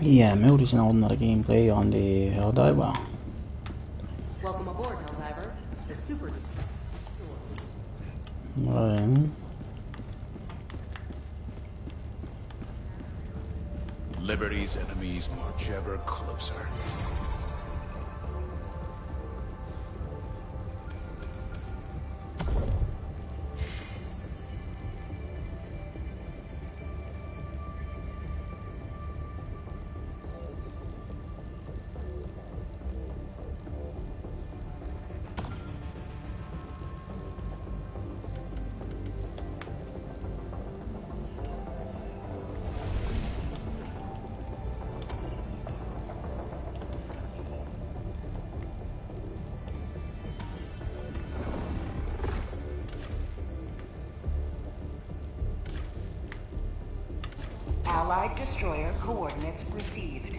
Yeah, I'm noticing another gameplay on the Helldiver. Welcome aboard, Helldiver. The Super Destroyer is yours. Right. Liberty's enemies march ever closer. Allied destroyer coordinates received.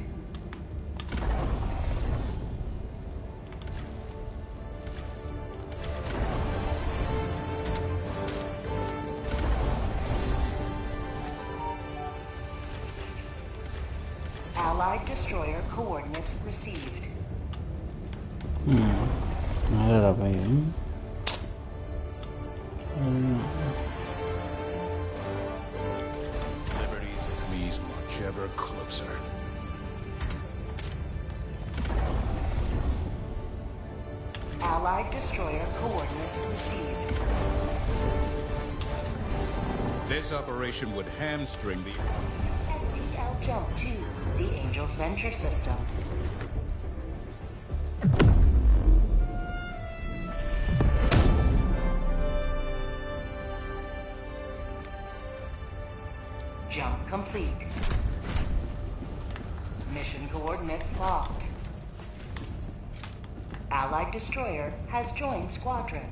Allied destroyer coordinates received. Ada apa ini? Liberty's enemies march ever closer. Allied destroyer coordinates received. This operation would hamstring the... FTL jump to the Angel's Venture system. Jump complete. Mission coordinates locked. Allied destroyer has joined squadron.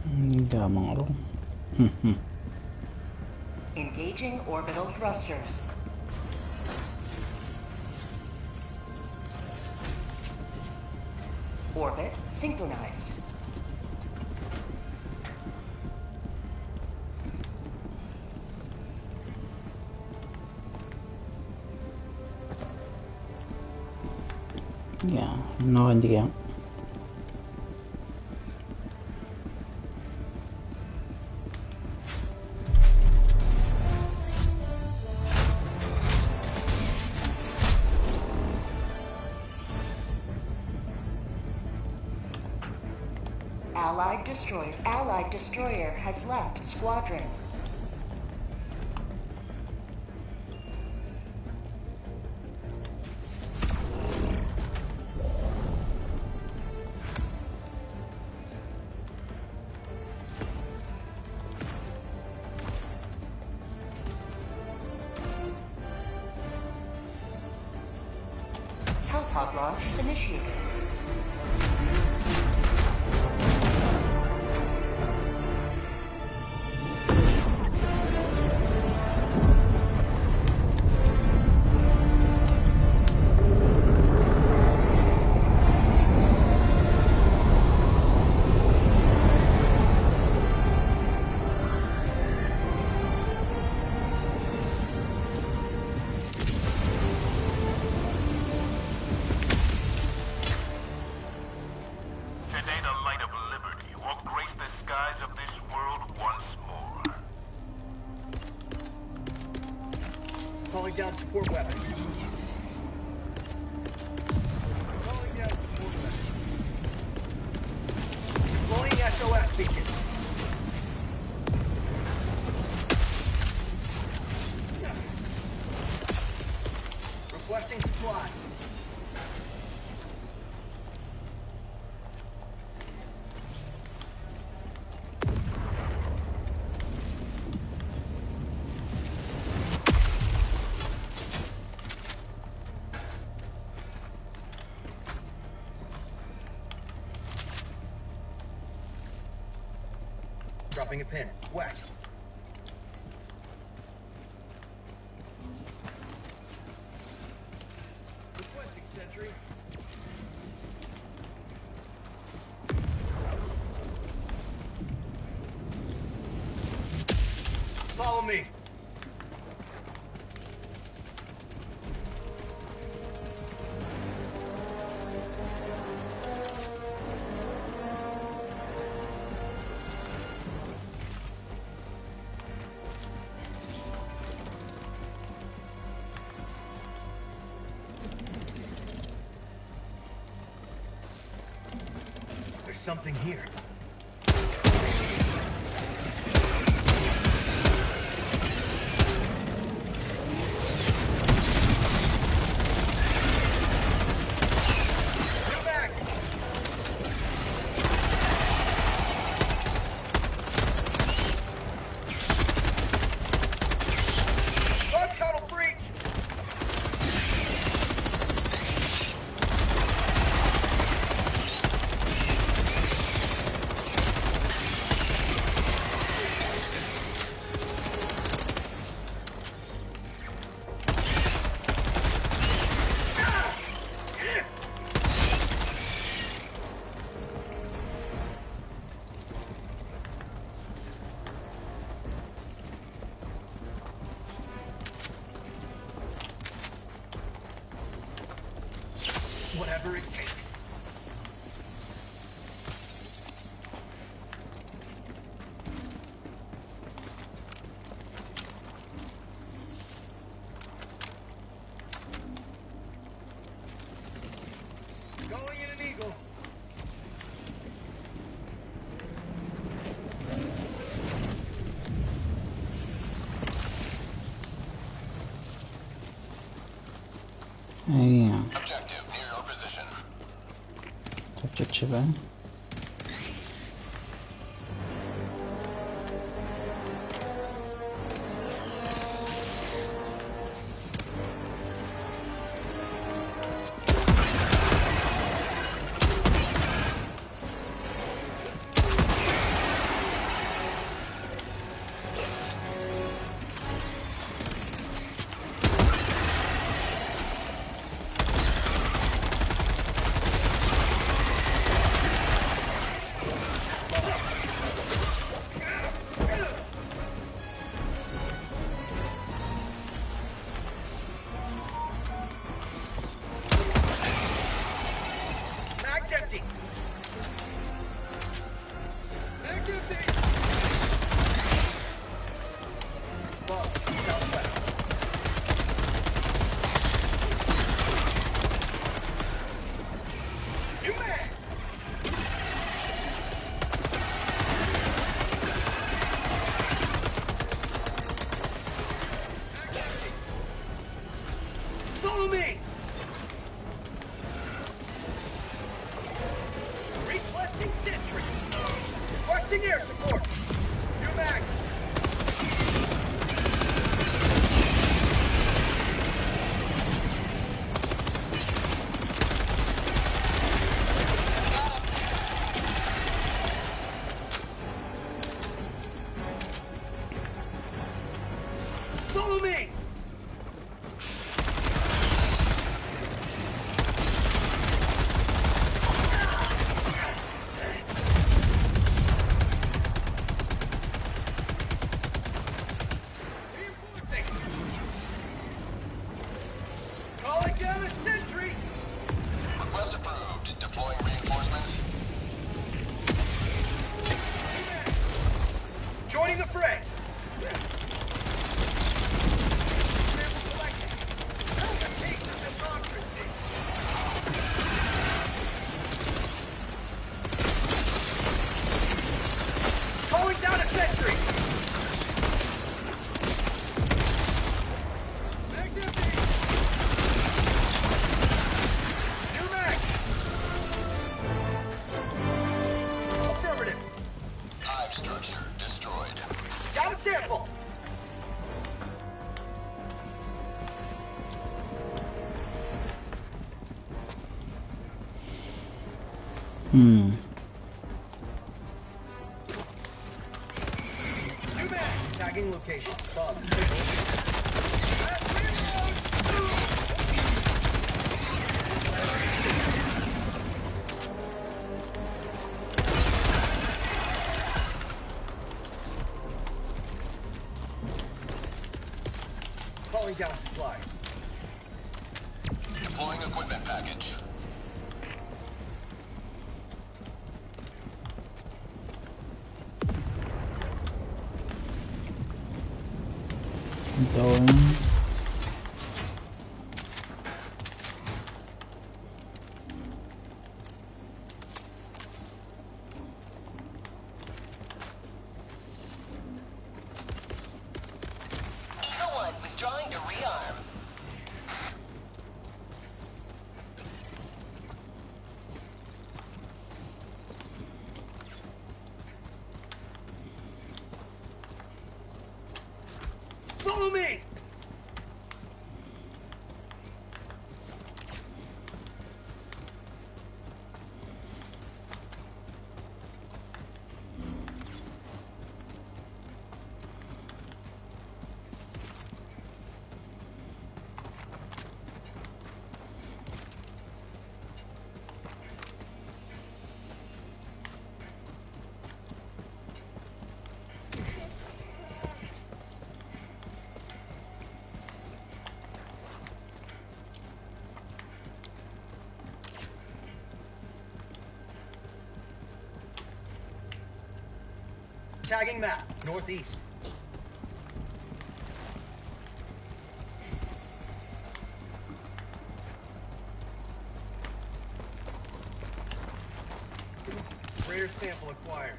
Tidak mau. Engaging orbital thrusters. Orbit synchronized. Ya, no vendría. Allied destroyer has left squadron. Hellpod launch initiated. Today the light of liberty will grace the skies of this world once more. Calling down support weapon. Calling down support weapon. Deploying SOS beacon. Requesting supplies. Dropping a pin. West. Requesting sentry. Follow me. something here. Get back! Bug tunnel breach! Whatever it takes. Going in an eagle. Yeah. Objective near your position. Objective. Mag's empty. Mag's empty. Bug, southwest. New mag. Mag's empty. Follow me. Requesting sentry. Requesting air support. New mag. Follow me. Reinforcing. Calling down a sentry. Request approved. Deploying reinforcements. Joining the fray. Calling down a sentry. Mag's empty. New mag. Affirmative. Hive structure destroyed. Got a sample. New mag. Tagging location. Bug. Calling down supplies. Deploying equipment package. Going. Withdrawing to rearm. Follow me! Tagging map, northeast. Rare sample acquired.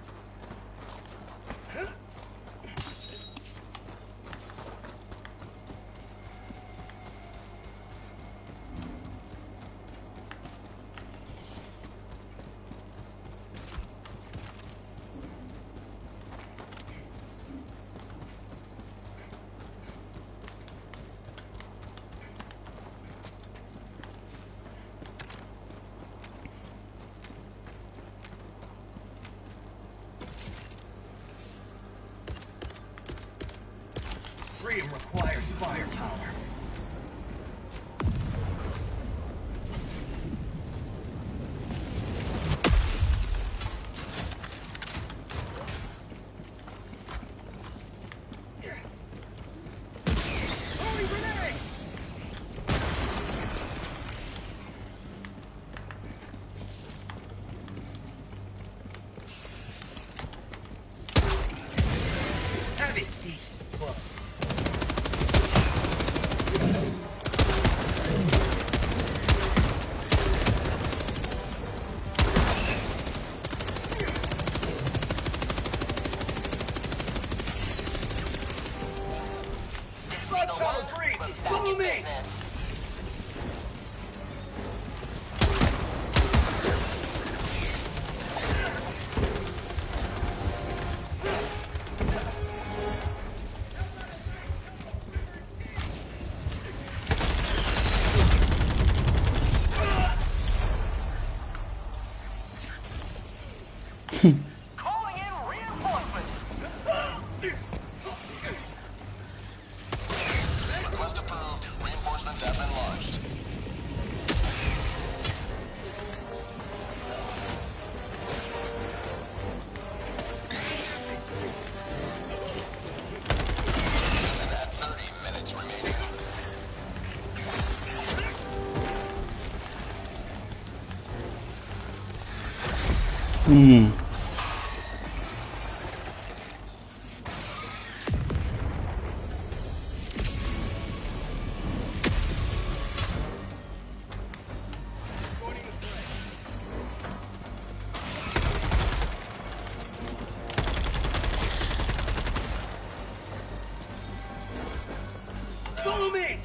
Freedom requires firepower. Holy grenade! Heavy east, close. Signal 1, we're back Follow in me! business. Calling in reinforcements. Request approved. Reinforcements have been launched. And at 30 minutes remaining. Follow me!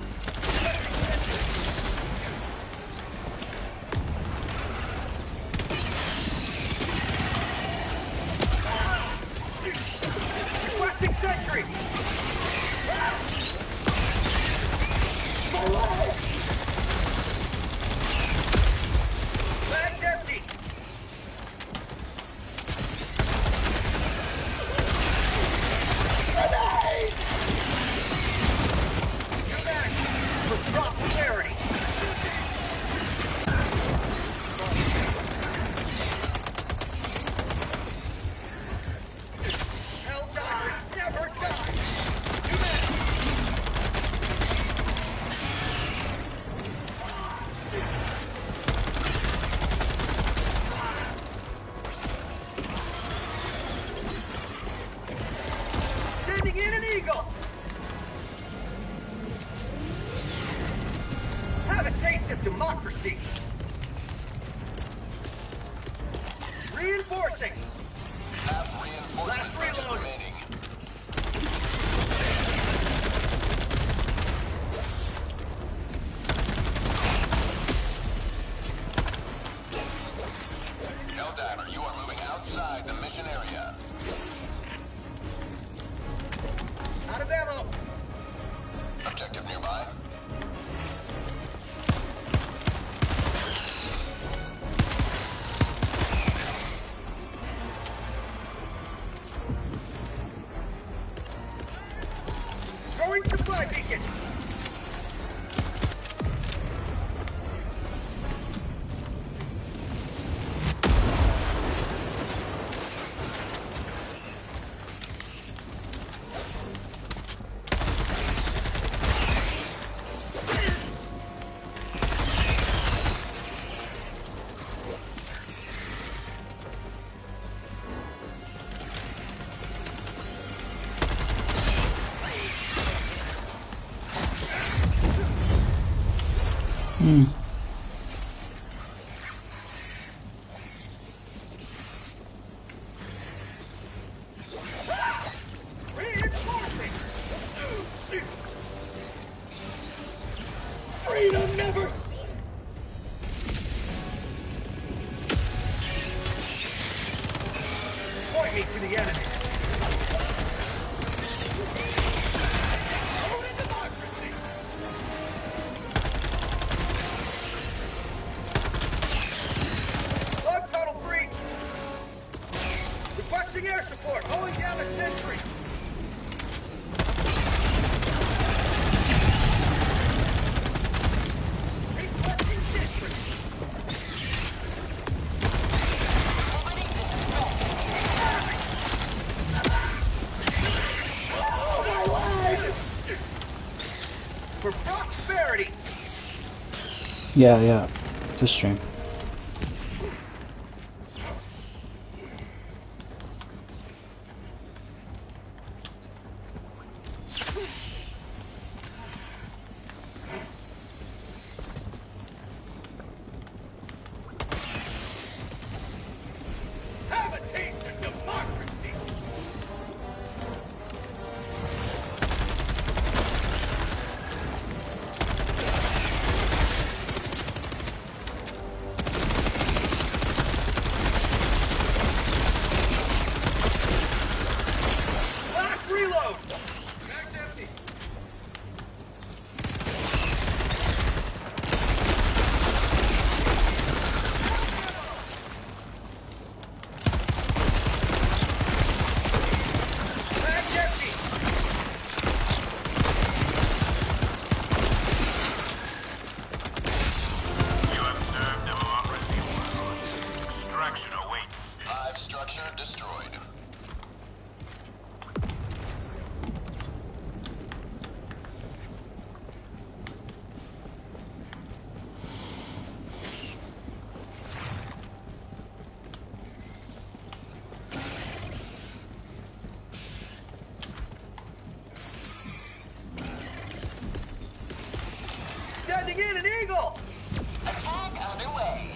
Requesting sentry! Bag's empty! Come back! For drop clarity! Helldiver never dies! Sending in an eagle! Have a taste of democracy! Reinforcing! Half reinforcements Last reload. remaining. Reinforcing! Freedom never... Point me to the enemy. Own a democracy! Log tunnel 3! Requesting air support, holding down the sentry! Requesting sentry! For prosperity! Yeah. Just stream. Have a taste of democracy! Last reload! Mag's empty. Mag's empty. You have served democracy well. Extraction awaits. Hive structure destroyed. Sending in an eagle! Attack underway.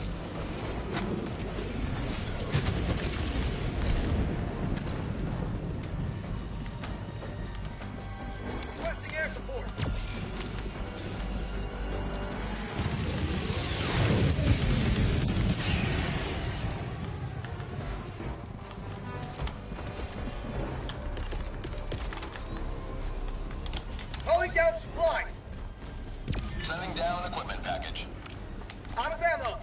Requesting air support. Calling down supplies. Sending down equipment package. Out of ammo.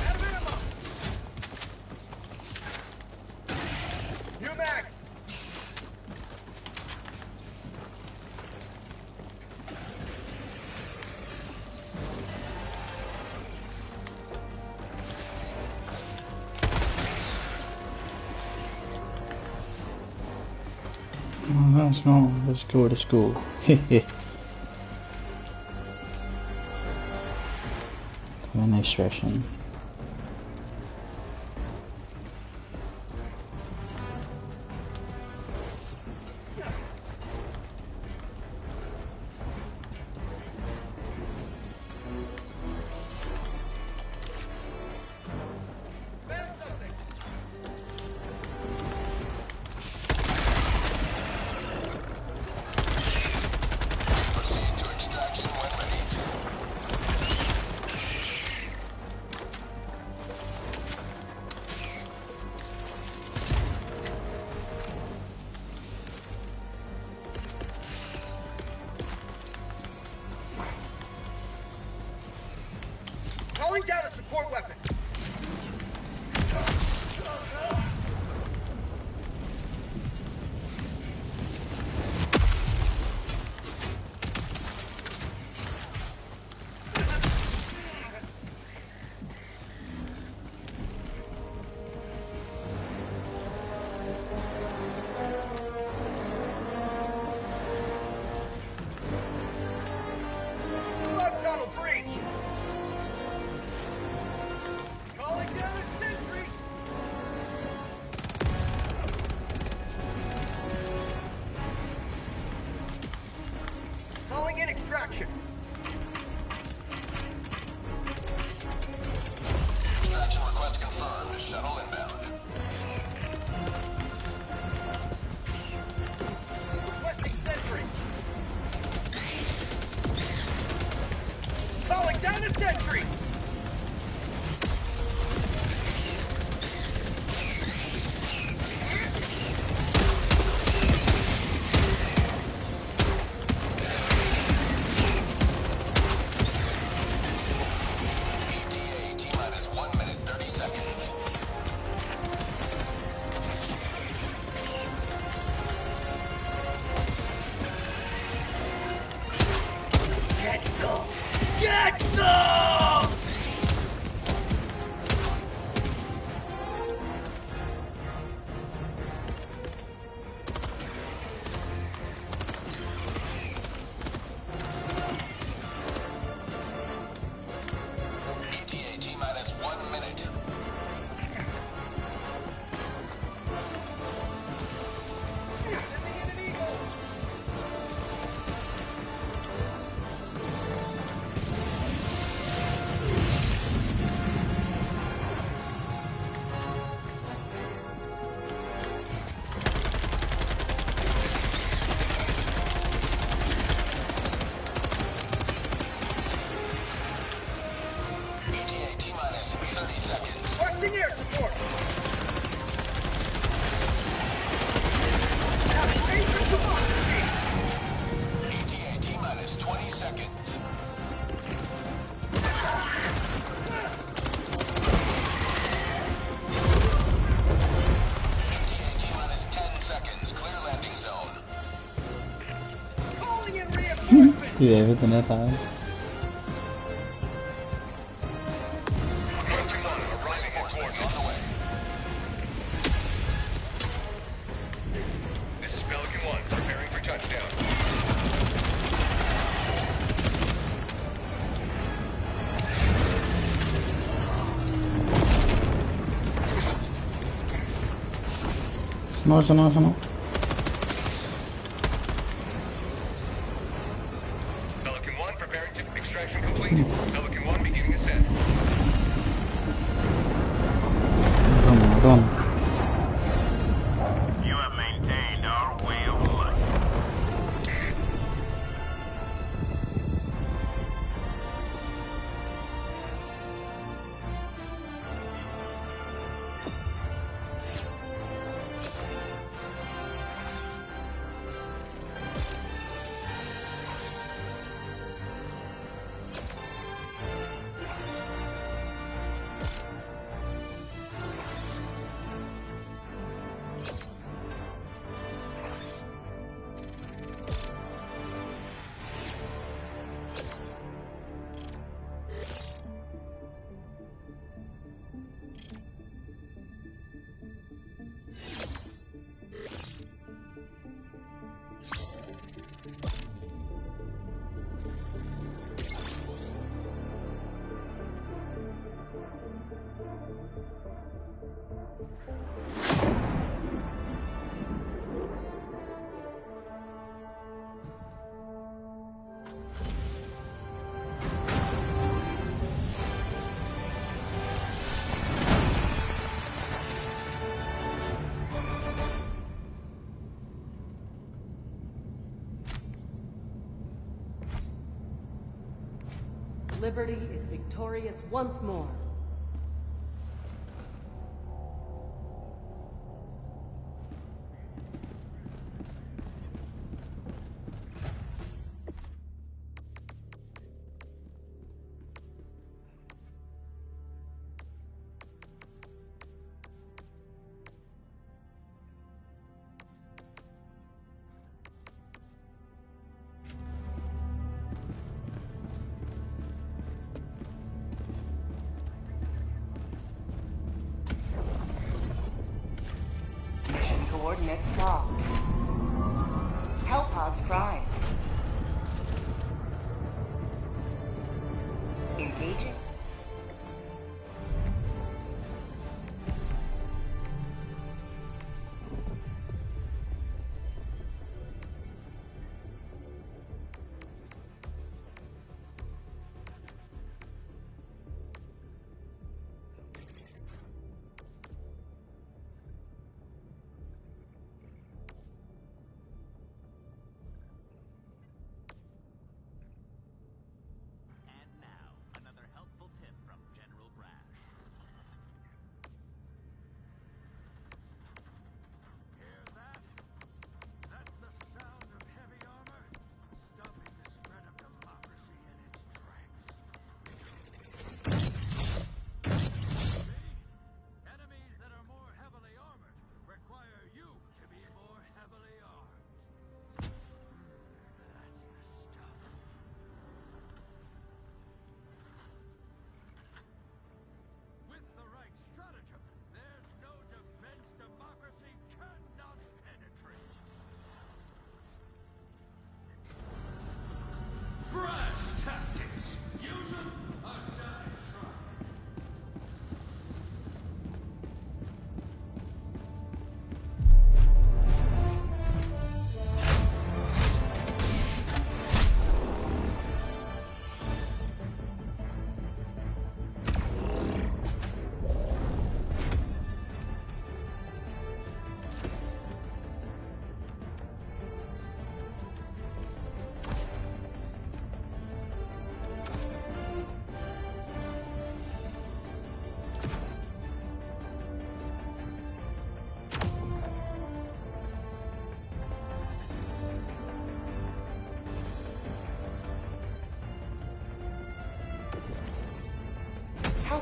Out of ammo. New mag. Oh, that's no. Let's go to school. Have a nice session. Found something. Proceed to extraction when ready. infantry! ETA T-minus 1 minute 30 seconds. Get some! Get some! ETA T-minus 1 minute. ETA T-minus 30 seconds. Requesting air support! Have faith in democracy! ETA T-minus 20 seconds. ETA T-minus 10 seconds. Clear landing zone. Calling in reinforcements! Iya, itu ternyata. Requesting 1. Arriving headquarters on the way. This is Pelican 1. Preparing for touchdown. Sono. Pelican 1 preparing to extraction complete. Pelican 1 beginning ascent. Madonna. You have maintained our way of life. Liberty is victorious once more. Mission coordinates locked. Hellpods prime. Engaging.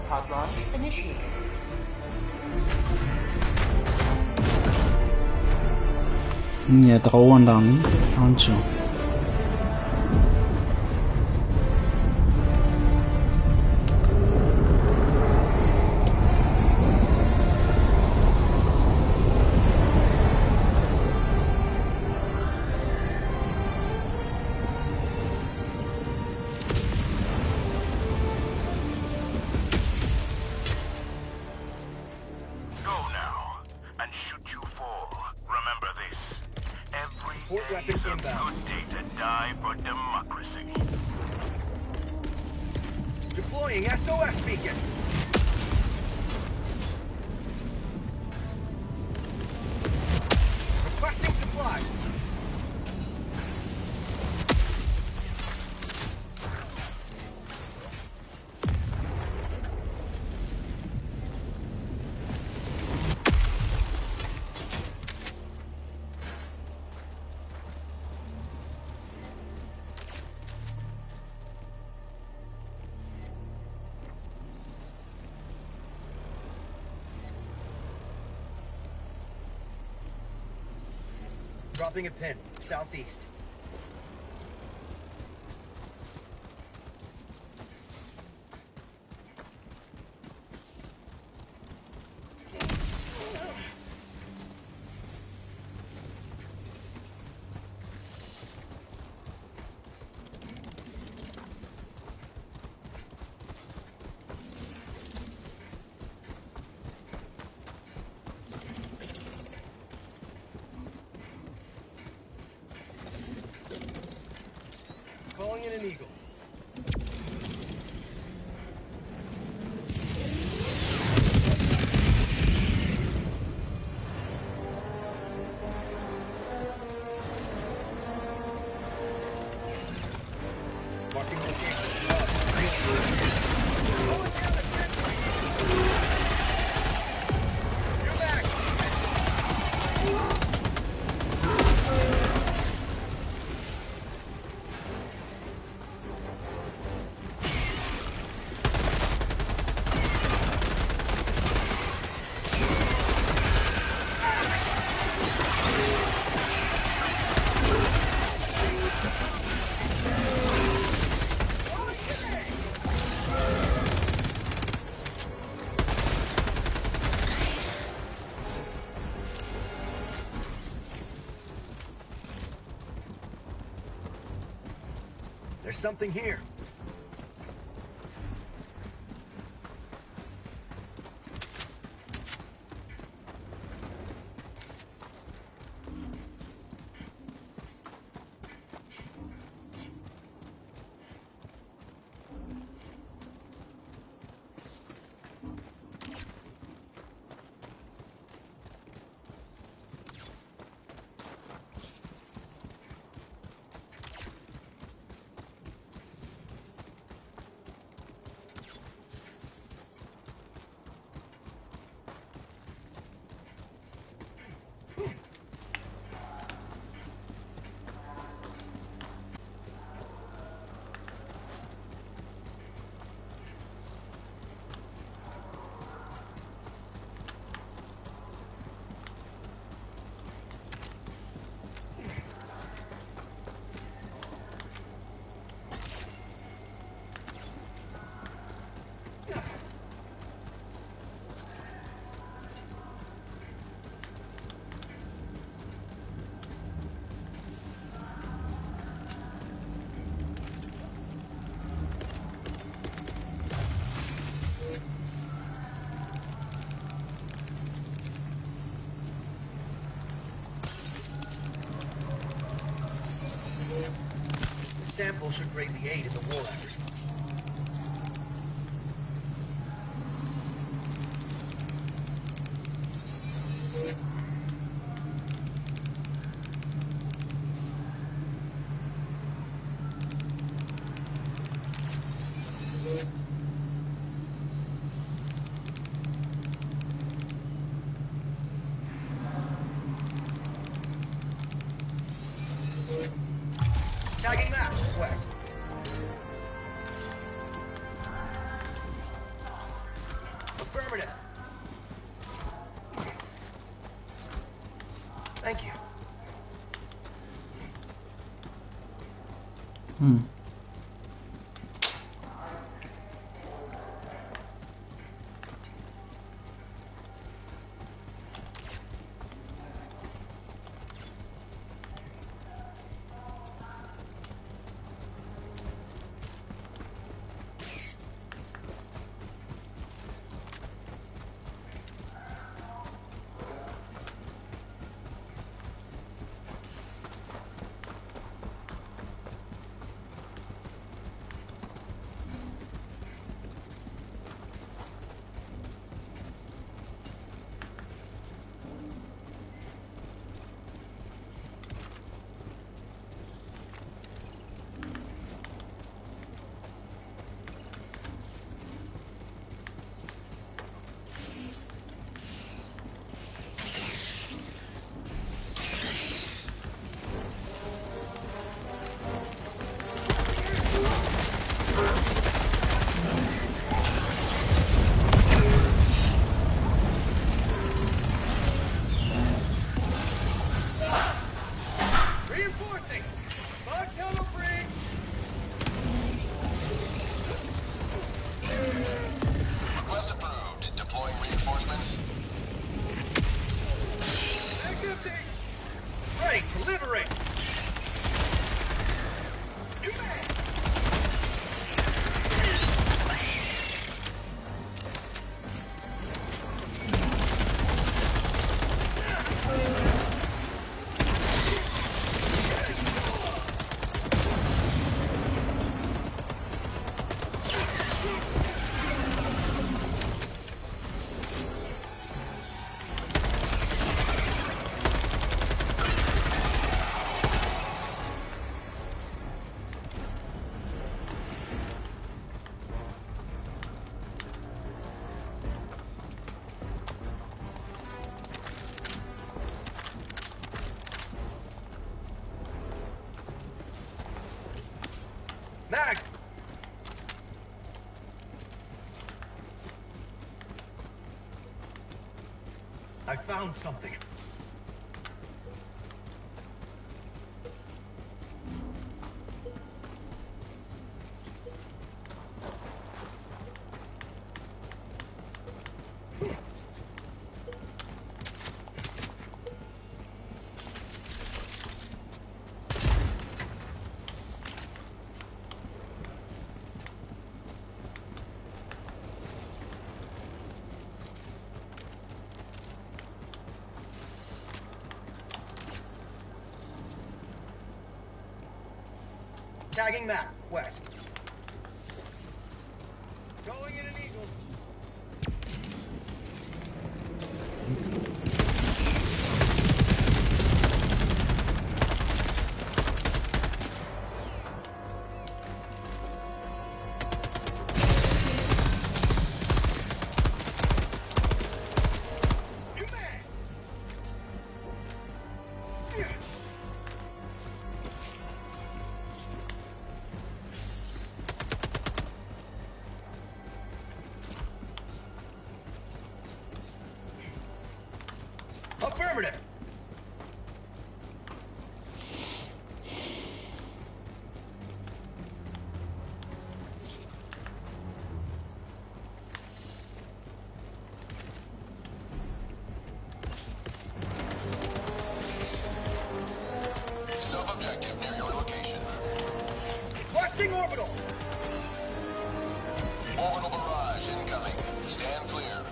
Pod launch initiated. Nie, Trauerndami. Ancho. Go now, and shoot you fall. Remember this. Every Support day weapon is a inbound. good day to die for democracy. Deploying SOS beacon. Requesting supplies. Dropping a pin, southeast. Calling in an eagle. Marking location. You're back. There's something here. The sample should greatly aid in the war effort. Tagging map, west. Thank you. Reinforcing! Bug tunnel free! Request approved. Deploying reinforcements. Activity! Ready to liberate! New man! Mag! I found something. Tagging map, west. Going in an eagle. New man! Affirmative. Sub-objective near your location. Requesting orbital. Orbital barrage incoming. Stand clear.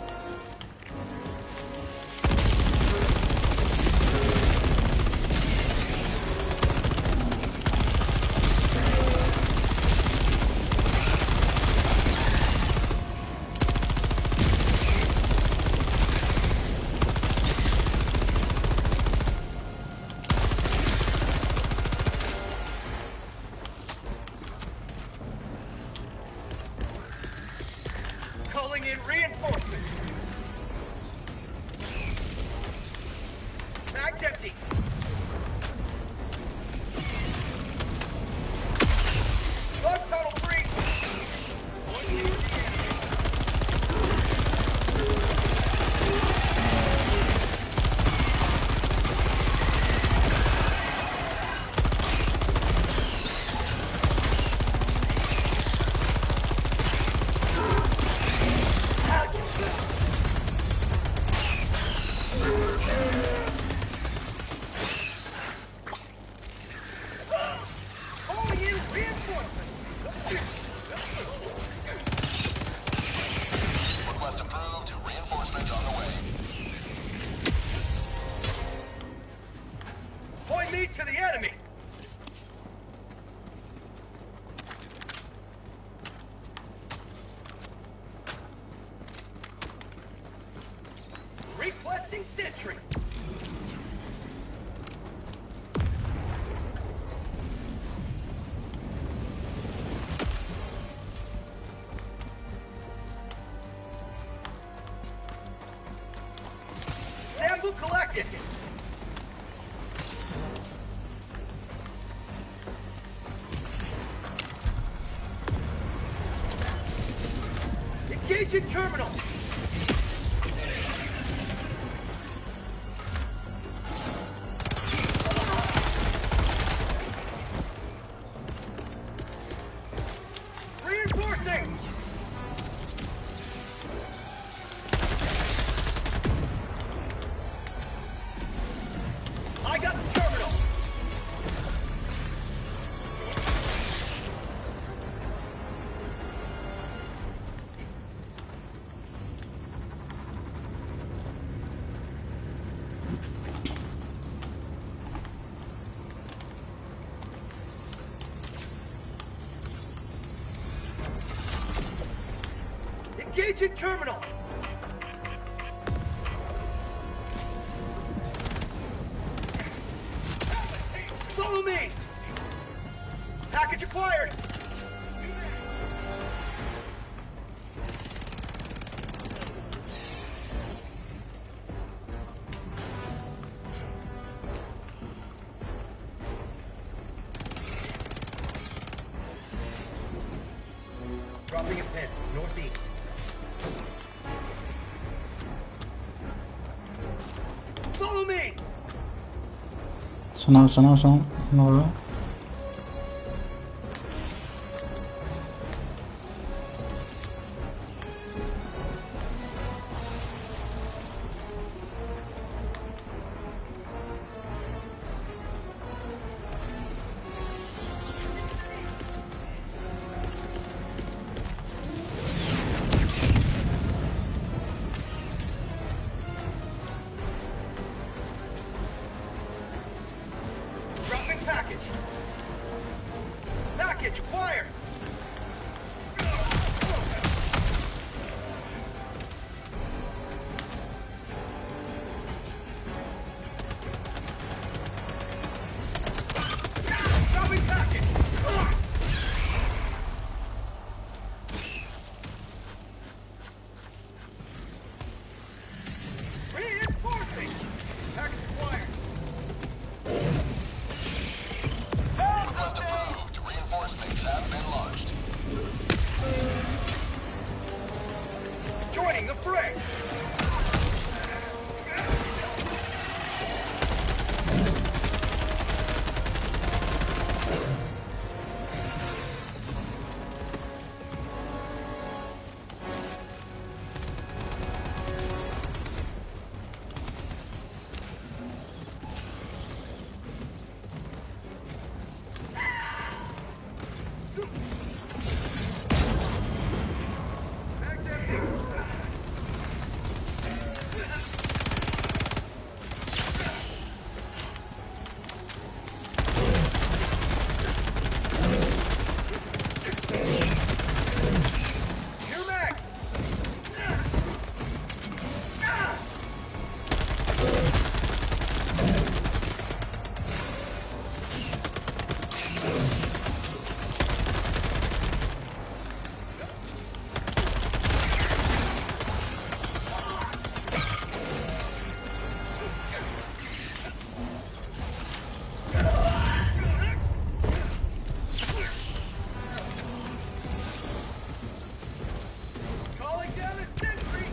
Calling in reinforcements. Mag's empty. Bug tunnel free. One near the enemy. Requesting sentry. Sample collected. Engaging terminal. Reinforcing. I got the terminal. Engaging terminal. Follow me. Package acquired. Dropping a pin, northeast. Follow me! Sana. No. Dropping package. Package acquired. Dropping package. Reinforcing. Package acquired. Request approved. Reinforcements have been launched. Joining the fray. Here, Mac. Calling down a sentry.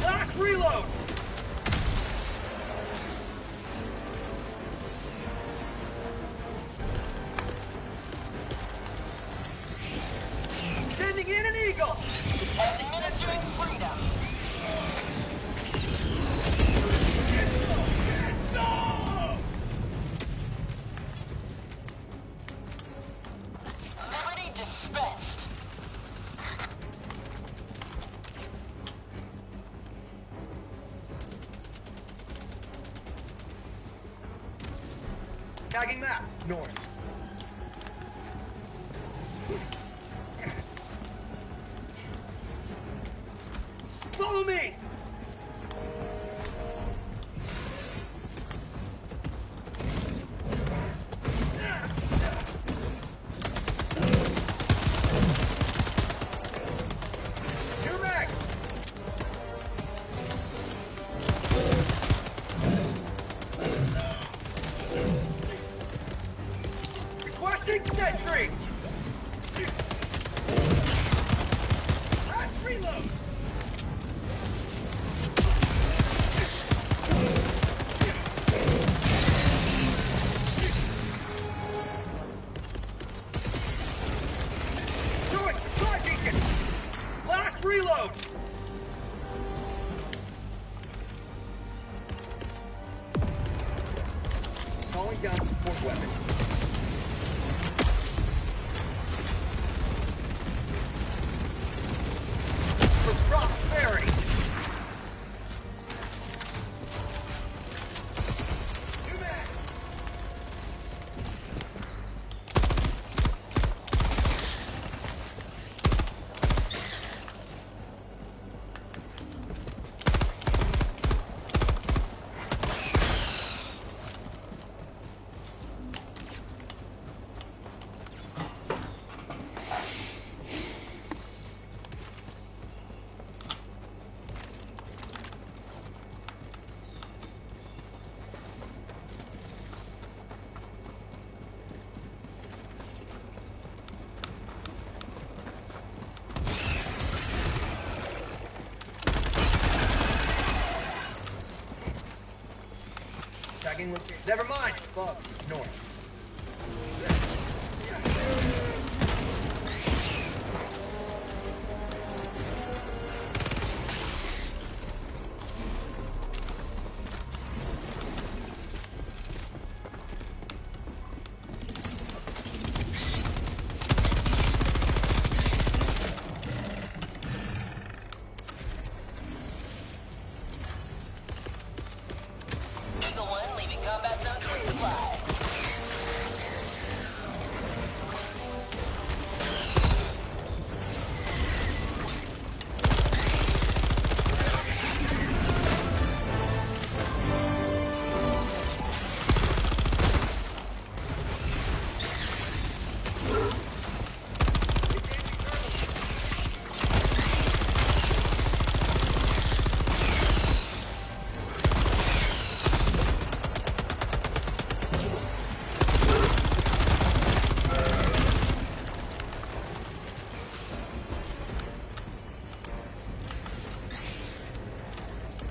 Last reload. Sending in an eagle. Administering freedom. Liberty dispensed. Tagging map. North. Reload! Calling down support weapon. For prosperity! New mag! Tagging location. Never mind. Bugs. North. Eagle 1 leaving combat zone for supply.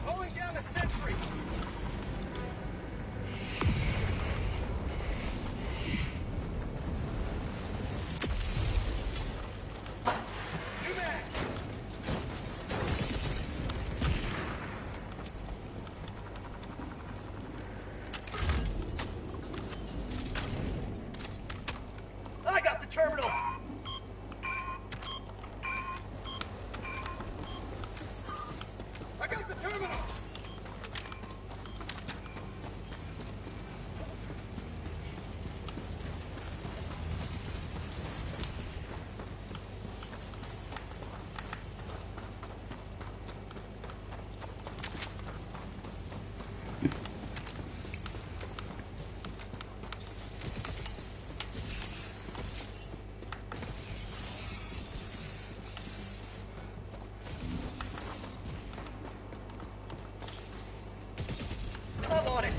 Going down a sentry! New mag! I got the terminal! I got the terminal! I'm on it!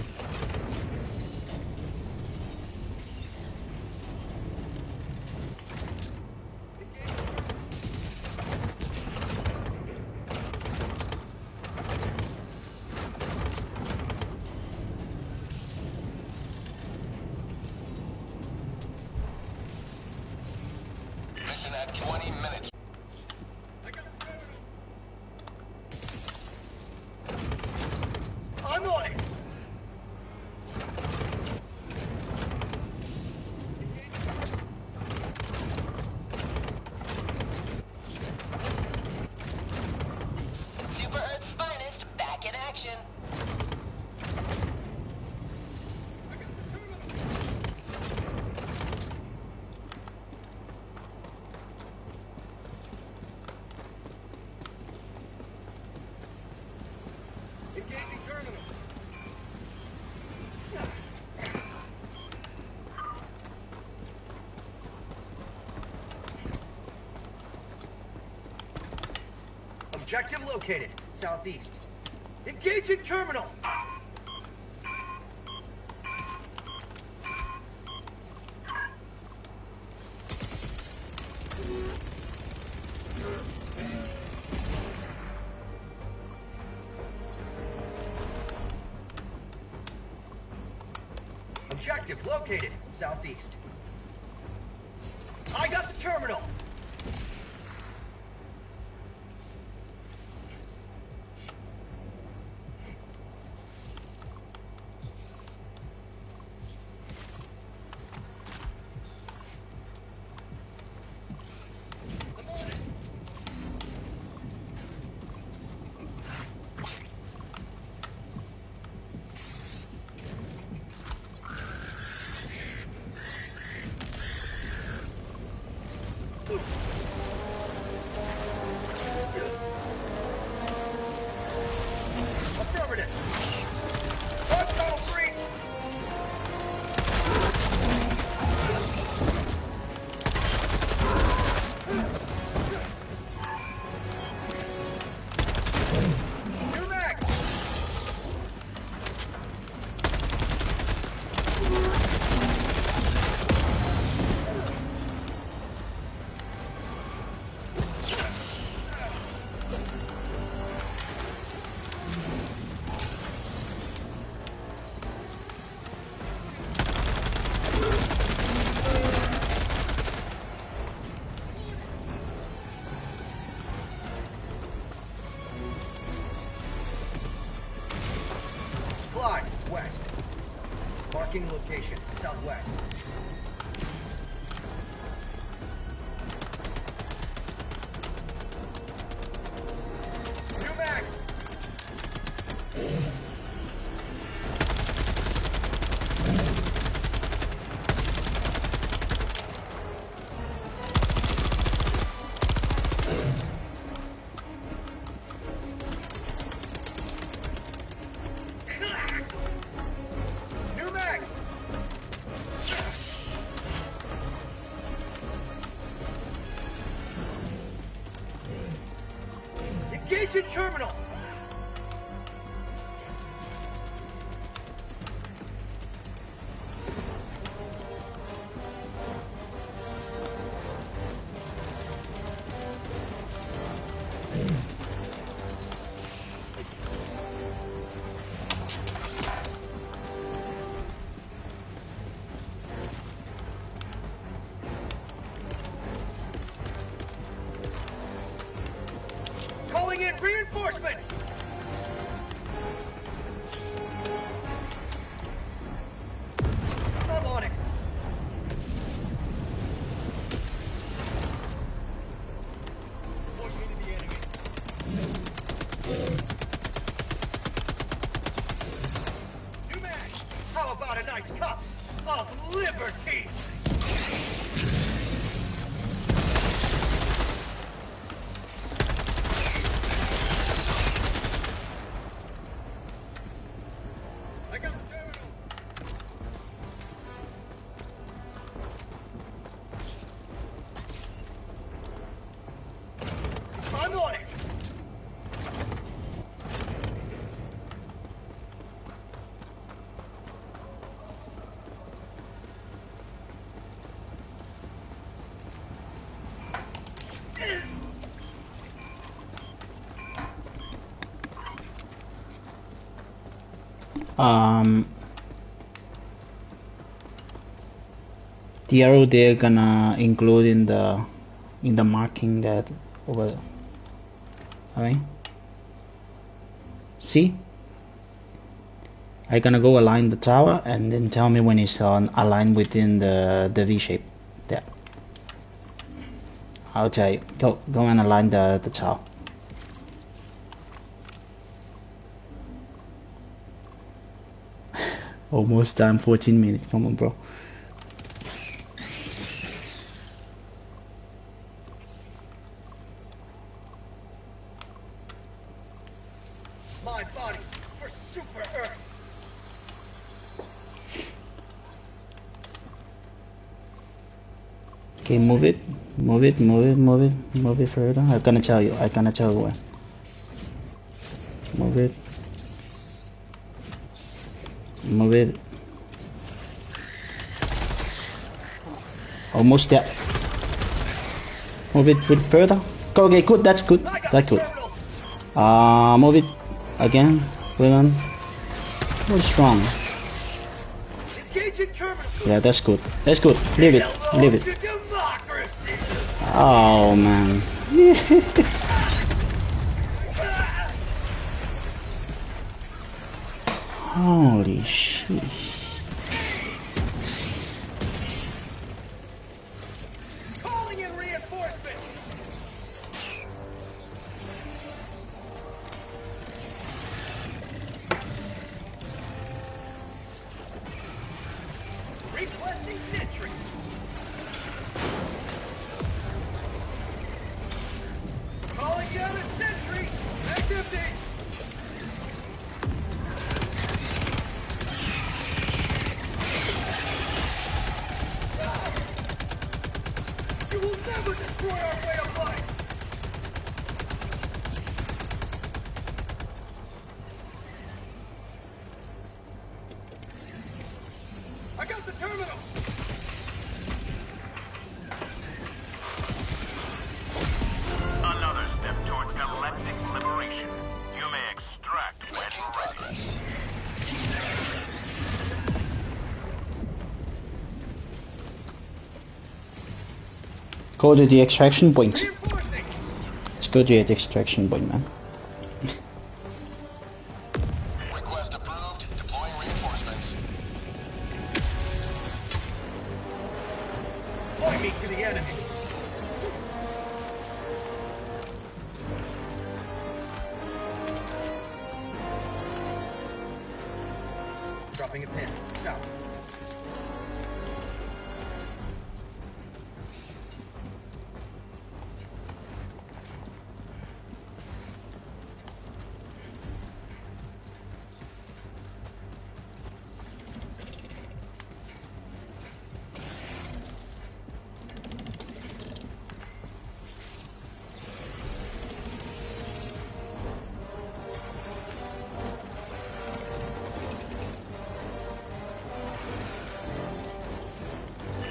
Mission at 20 minutes. I'm on it! Super Earth's finest back in action. Engaging terminal! Objective located, southeast. Engaging terminal! Objective located, southeast. I got the terminal! Marking location, southwest. New mag! New mag! Engaging terminal! Calling in reinforcements! I'm on it. Pointing to the enemy. New man, how about a nice cup of liberty? I got the terminal. I'm on it. The arrow they're gonna include in the marking that over. Alright. See? I'm gonna go align the tower and then tell me when it's aligned within the V shape. There. I'll tell you. Go and align the tower. Almost done. 14 minutes. Come on, bro. My body for Super Earth. Okay, move it further. I'm gonna tell you when. Move it. Almost there. Move it further. Okay, good. That's good. That's good. Move it again. Hold on. What's wrong? Engaging terminal. Yeah, that's good. That's good. Leave it. Leave it. To democracy. Oh man. Holy shit. Calling in reinforcements. Requesting sentry. Calling down a sentry. Activity. You will never destroy our way of life. I got the terminal. Another step towards galactic liberation. You may extract when ready. Go to the extraction point. Reinforcing. Let's go to the extraction point, man. Request approved. Deploying reinforcements. Dropping a pin. South.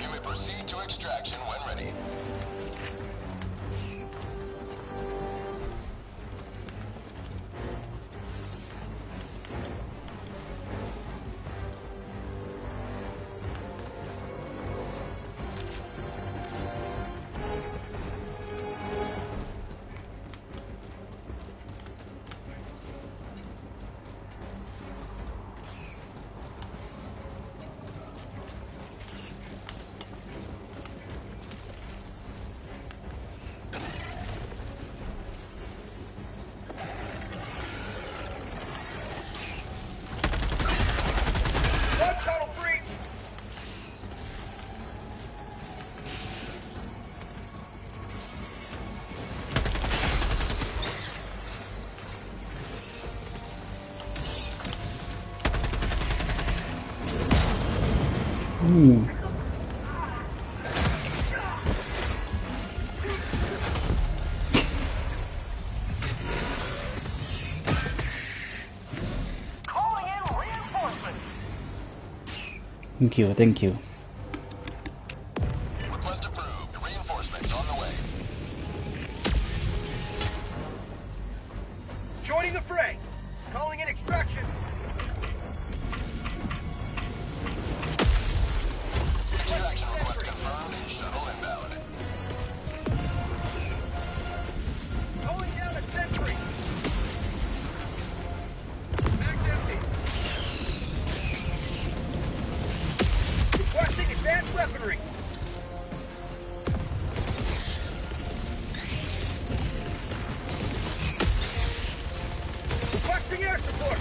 You may proceed to extraction when ready. One tunnel breach! Calling in reinforcements! Thank you, thank you. Request approved. Reinforcements on the way. Joining the fray! Calling in extraction! Extraction request confirmed. Shuttle inbound. Going down a sentry! Back empty! Requesting advanced weaponry! Requesting air support!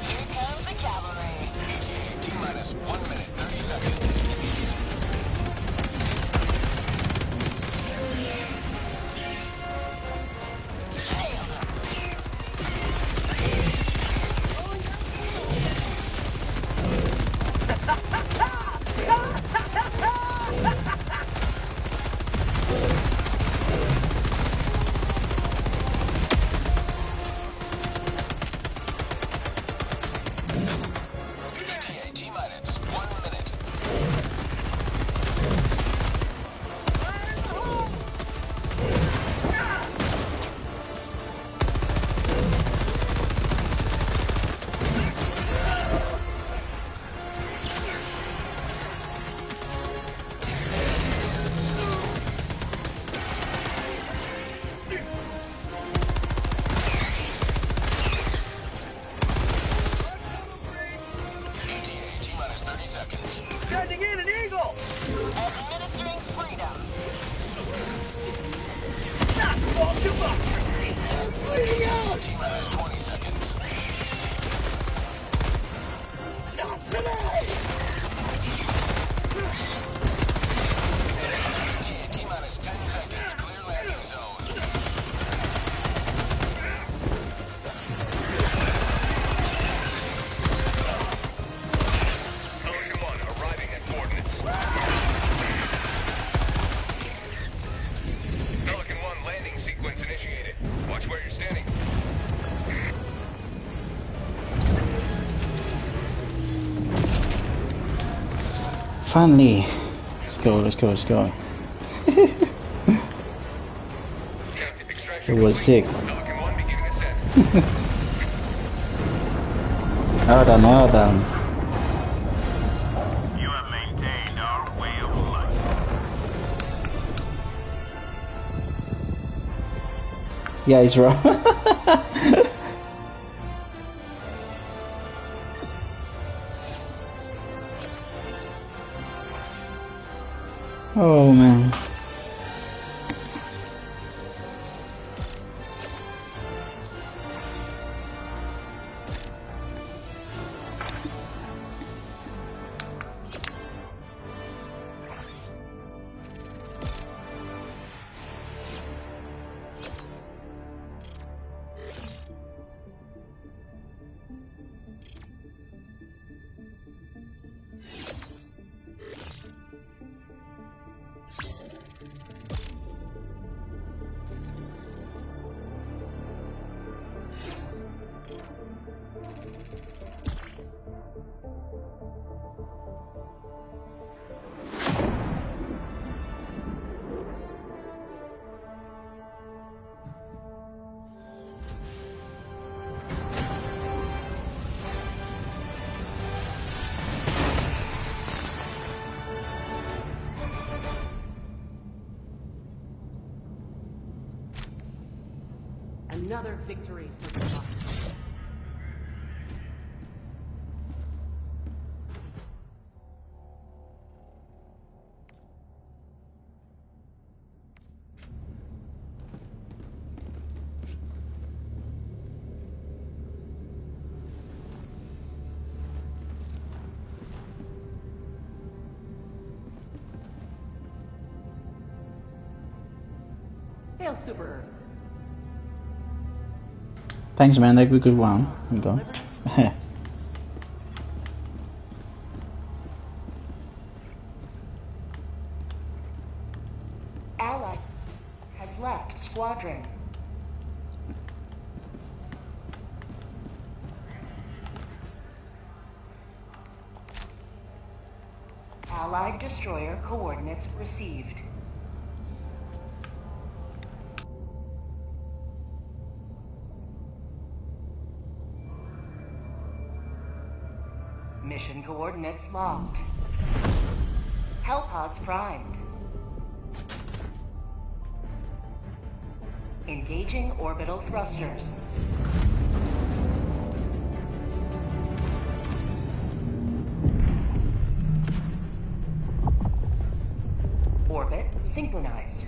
Here comes the cavalry. T-minus 1 minute, 30 seconds. ETA T-minus 1 minute. ETA T-minus 30 seconds. Sending in an eagle! Administering freedom. Not fault democracy! Bleeding out! T-minus 20 seconds. Not today! ETA T-minus 10 seconds. Clear landing zone. Pelican 1 arriving at coordinates. Pelican 1 landing sequence initiated. Watch where you're standing. Finally. Let's go, let's go, let's go. Captive extraction It was complete. sick. Pelican 1 beginning ascent. Well done, well done. You have maintained our way of life. Yeah, he's wrong. Oh man. Another victory for democracy. Hail Super Earth. Thanks, man. That was a good one. There you go. Ally has left squadron. Allied destroyer coordinates received. Mission coordinates locked. Hellpods primed. Engaging orbital thrusters. Orbit synchronized.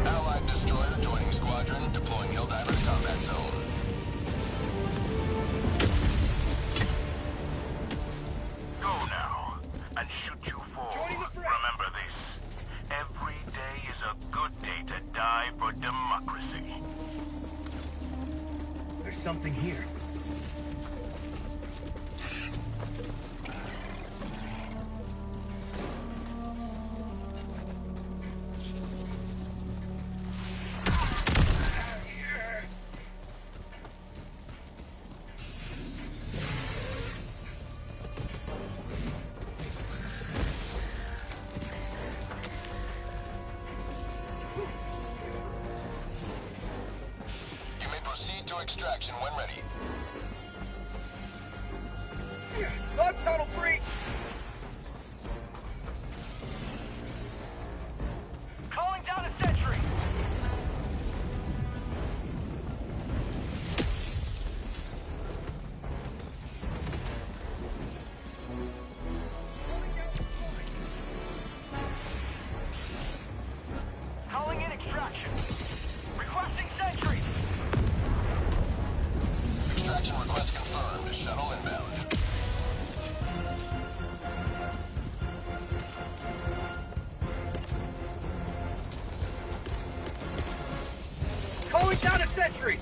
Allied destroyer joining squadron, deploying Helldiver to combat zone. Go now, and shoot you forward. Remember this. Every day is a good day to die for democracy. There's something here. You may proceed to extraction when ready. Bug tunnel free! Calling down a sentry! Calling in extraction. Requesting sentry! Extraction request confirmed. Shuttle inbound. Calling down a sentry!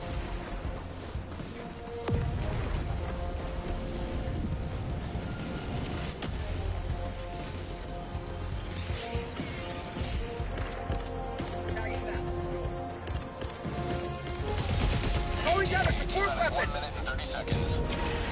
Calling down a support T-minus weapon! 1 minute and 30 seconds.